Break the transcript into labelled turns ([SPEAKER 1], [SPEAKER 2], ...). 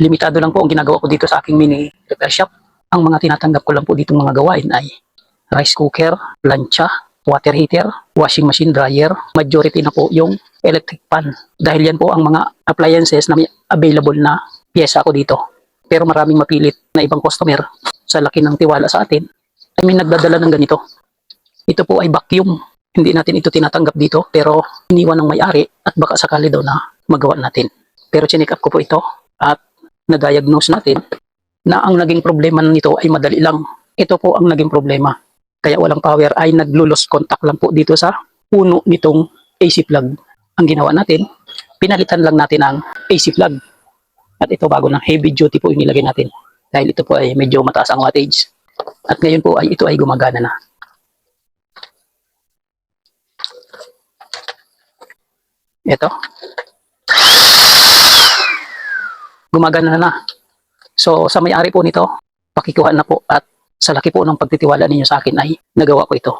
[SPEAKER 1] Limitado lang po ang ginagawa ko dito sa aking mini repair shop. Ang mga tinatanggap ko lang po dito mga gawain ay rice cooker, plancha, water heater, washing machine, dryer. Majority na po yung electric pan. Dahil yan po ang mga appliances na may available na pyesa ko dito. Pero maraming mapilit na ibang customer sa laki ng tiwala sa atin ay may nagdadala ng ganito. Ito po ay vacuum. Hindi natin ito tinatanggap dito pero iniwan ng may-ari at baka sakali daw na magawa natin. Pero chinek up ko po ito at na-diagnose natin na ang naging problema nito ay madali lang. Ito po ang naging problema. Kaya walang power ay naglo-lost contact lang po dito sa puno nitong AC plug. Ang ginawa natin, pinalitan lang natin ang AC plug. At ito bago ng heavy duty po inilagay natin. Dahil ito po ay medyo mataas ang wattage. At ngayon po ay ito ay gumagana na. Ito. Gumagana na. So sa may-ari po nito, pakikuha na po at sa laki po ng pagtitiwala ninyo sa akin ay nagawa ko ito.